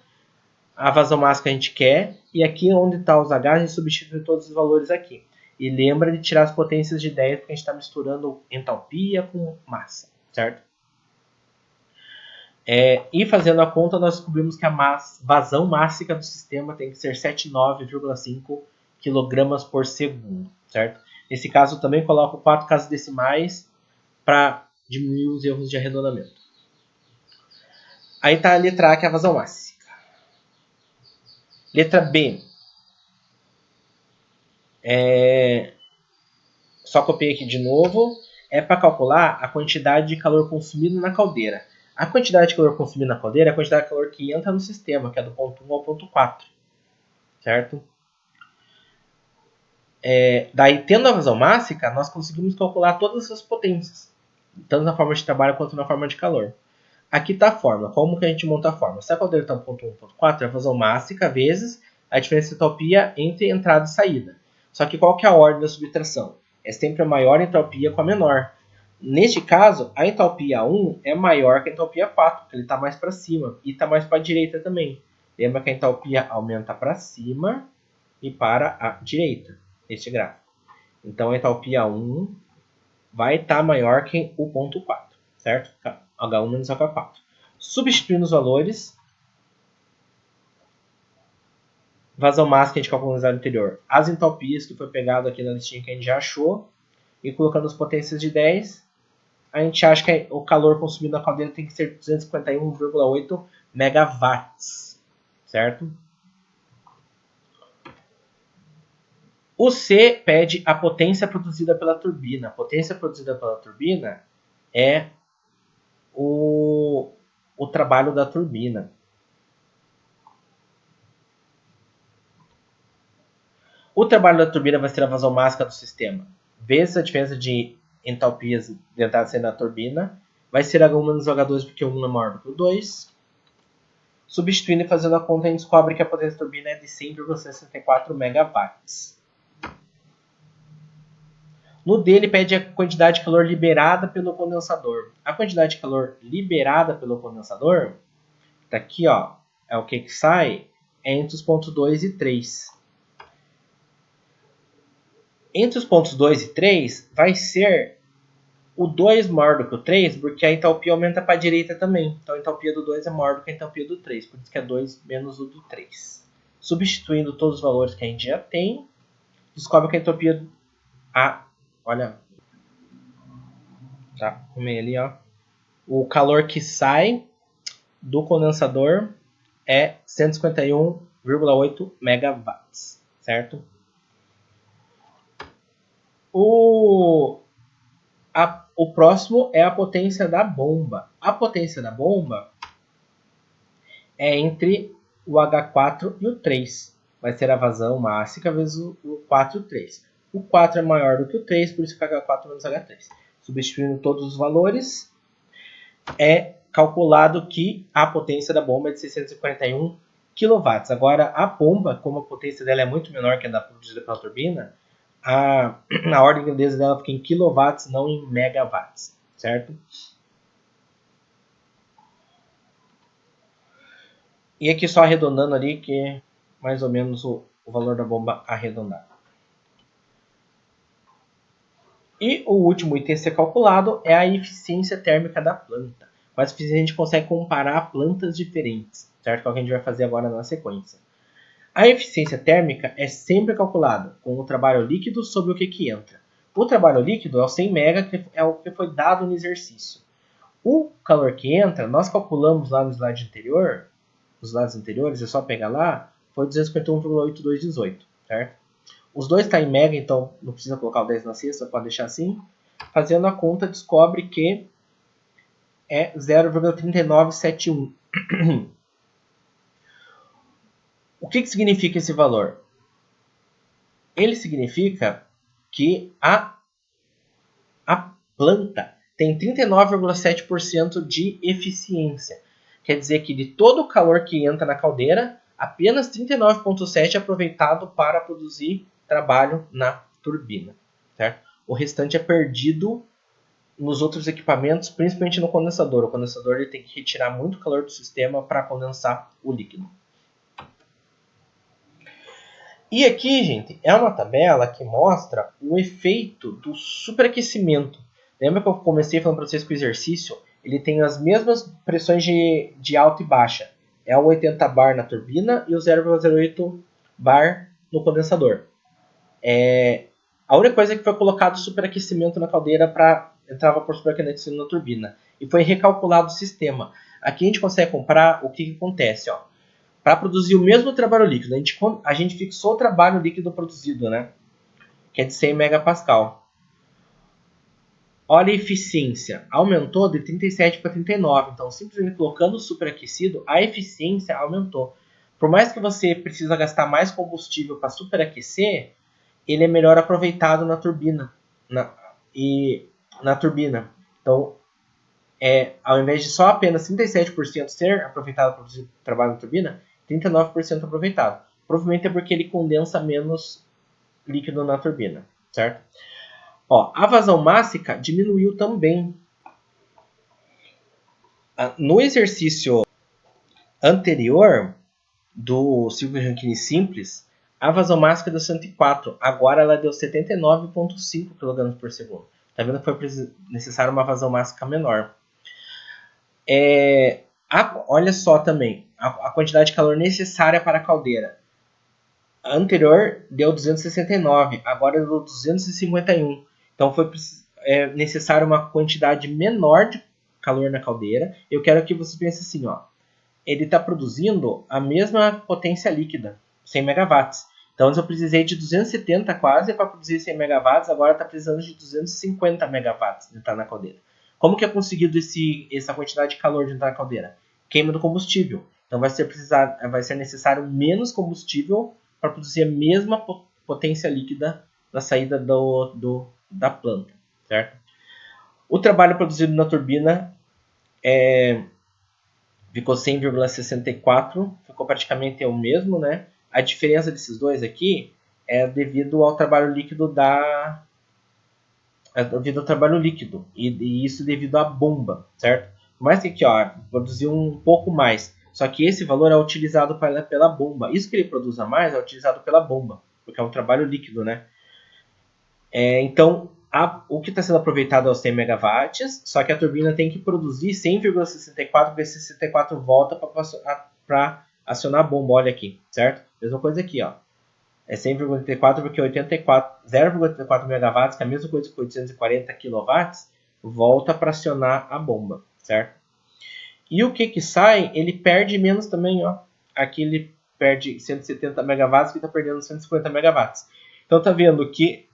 A vazão máxima que a gente quer, e aqui onde está os H, a gente substitui todos os valores aqui. E lembra de tirar as potências de 10, porque a gente está misturando entalpia com massa, certo? E fazendo a conta, nós descobrimos que a vazão máxima do sistema tem que ser 79,5 kg por segundo, certo? Nesse caso, eu também coloco 4 casas decimais para diminuir os erros de arredondamento. Aí está a letra A, que é a vazão máxima. Letra B. Só copiei aqui de novo. É para calcular a quantidade de calor consumido na caldeira. A quantidade de calor consumido na caldeira é a quantidade de calor que entra no sistema, que é do ponto 1 ao ponto 4. Certo? Daí, tendo a vazão máxima, nós conseguimos calcular todas as potências. Tanto na forma de trabalho quanto na forma de calor. Aqui está a fórmula. Como que a gente monta a fórmula? Se a caldeira está no ponto 1 e ponto 4, é a vazão máxima vezes a diferença de entalpia entre entrada e saída. Só que qual que é a ordem da subtração? É sempre a maior entalpia com a menor. Neste caso, a entalpia 1 é maior que a entalpia 4, porque ele está mais para cima e está mais para a direita também. Lembra que a entalpia aumenta para cima e para a direita, este gráfico. Então, a entalpia 1 vai estar maior que o ponto 4, certo? H1 menos H4. Substituindo os valores, vazão máxima que a gente calculou no slide anterior, as entalpias que foi pegado aqui na listinha que a gente já achou, e colocando as potências de 10, a gente acha que o calor consumido na caldeira tem que ser 251,8 megawatts, certo? O C pede a potência produzida pela turbina. A potência produzida pela turbina é o trabalho da turbina. O trabalho da turbina vai ser a vazão máxima do sistema, vezes a diferença de entalpias de entrada e saída da turbina, vai ser H1 menos H2 porque o 1 é maior do que o 2. Substituindo e fazendo a conta, a gente descobre que a potência da turbina é de 100,64 megawatts. No D, ele pede a quantidade de calor liberada pelo condensador. A quantidade de calor liberada pelo condensador, tá aqui, ó, é o que sai, é entre os pontos 2 e 3. Entre os pontos 2 e 3, vai ser o 2 maior do que o 3, porque a entalpia aumenta para a direita também. Então a entalpia do 2 é maior do que a entalpia do 3, por isso que é 2 menos o do 3. Substituindo todos os valores que a gente já tem, descobre que a entalpia... olha... Tá, arrumei ali, ó. O calor que sai do condensador é 151,8 megawatts, certo? O próximo é a potência da bomba. A potência da bomba é entre o H4 e o 3. Vai ser a vazão máxima vezes o 4 e o 3. O 4 é maior do que o 3, por isso que H4 menos H3. Substituindo todos os valores, é calculado que a potência da bomba é de 641 kW. Agora, a bomba, como a potência dela é muito menor que a da produzida pela turbina, a ordem de grandeza dela fica em kilowatts, não em megawatts, certo? E aqui só arredondando ali, que é mais ou menos o valor da bomba arredondado. E o último item a ser calculado é a eficiência térmica da planta. Com essa eficiência a gente consegue comparar plantas diferentes, certo? Que é o que a gente vai fazer agora na sequência. A eficiência térmica é sempre calculada com o trabalho líquido sobre o que entra. O trabalho líquido é o 100 MB, que é o que foi dado no exercício. O calor que entra, nós calculamos lá no slide anterior, nos slides anteriores, é só pegar lá, foi 251,8218, certo? Os dois estão em mega, então não precisa colocar o 10 na cesta, pode deixar assim. Fazendo a conta, descobre que é 0,3971. O que significa esse valor? Ele significa que a planta tem 39,7% de eficiência. Quer dizer que de todo o calor que entra na caldeira, apenas 39,7% é aproveitado para produzir trabalho na turbina, certo? O restante é perdido nos outros equipamentos, principalmente no condensador. O condensador ele tem que retirar muito calor do sistema para condensar o líquido. E aqui, gente, é uma tabela que mostra o efeito do superaquecimento. Lembra que eu comecei falando para vocês que o exercício ele tem as mesmas pressões de alta e baixa. É o 80 bar na turbina e o 0,08 bar no condensador. A única coisa é que foi colocado superaquecimento na caldeira para entrar vapor superaquecimento na turbina. E foi recalculado o sistema. Aqui a gente consegue comparar o que acontece. Para produzir o mesmo trabalho líquido, a gente fixou o trabalho líquido produzido, né? Que é de 100 megapascal. Olha a eficiência, aumentou de 37 para 39. Então, simplesmente colocando o superaquecido, a eficiência aumentou. Por mais que você precisa gastar mais combustível para superaquecer, ele é melhor aproveitado na turbina. Na turbina. Então, ao invés de só apenas 37% ser aproveitado para produzir trabalho na turbina, 39% aproveitado. Provavelmente é porque ele condensa menos líquido na turbina, certo? A vazão máxima diminuiu também. No exercício anterior do ciclo de Rankine simples, a vazão máxima deu 104. Agora ela deu 79,5 kg por segundo. Tá vendo que foi necessária uma vazão máxima menor. Olha só também, a quantidade de calor necessária para a caldeira. A anterior deu 269, agora deu 251. Então foi necessário uma quantidade menor de calor na caldeira. Eu quero que você pense assim, ó. Ele está produzindo a mesma potência líquida, 100 megawatts. Então antes eu precisei de 270 quase para produzir 100 megawatts, agora está precisando de 250 megawatts de entrar na caldeira. Como que é conseguido essa quantidade de calor de entrar na caldeira? Queima do combustível. Então vai ser necessário menos combustível para produzir a mesma potência líquida da saída da planta, certo? O trabalho produzido na turbina ficou 100,64, ficou praticamente o mesmo, né? A diferença desses dois aqui é devido ao trabalho líquido devido ao trabalho líquido e isso devido à bomba, certo? Mas que aqui, ó, produziu um pouco mais, só que esse valor é utilizado pela bomba. Isso que ele produz a mais é utilizado pela bomba, porque é um trabalho líquido, né? Então, o que está sendo aproveitado é os 100 megawatts, só que a turbina tem que produzir 100,64, porque 64 volta para acionar a bomba, olha aqui, certo? Mesma coisa aqui, ó. É 100,84 porque 0,84 megawatts, que é a mesma coisa que 840 kW, volta para acionar a bomba, certo? E o que sai, ele perde menos também, ó. Aqui ele perde 170 megawatts, que está perdendo 150 megawatts. Então tá vendo que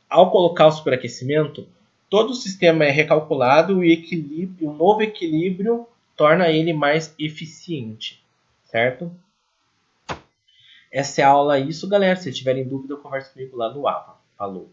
ao colocar o superaquecimento, todo o sistema é recalculado e o novo equilíbrio torna ele mais eficiente, certo? Essa é a aula isso, galera. Se tiverem dúvida, converse comigo lá no APA. Falou!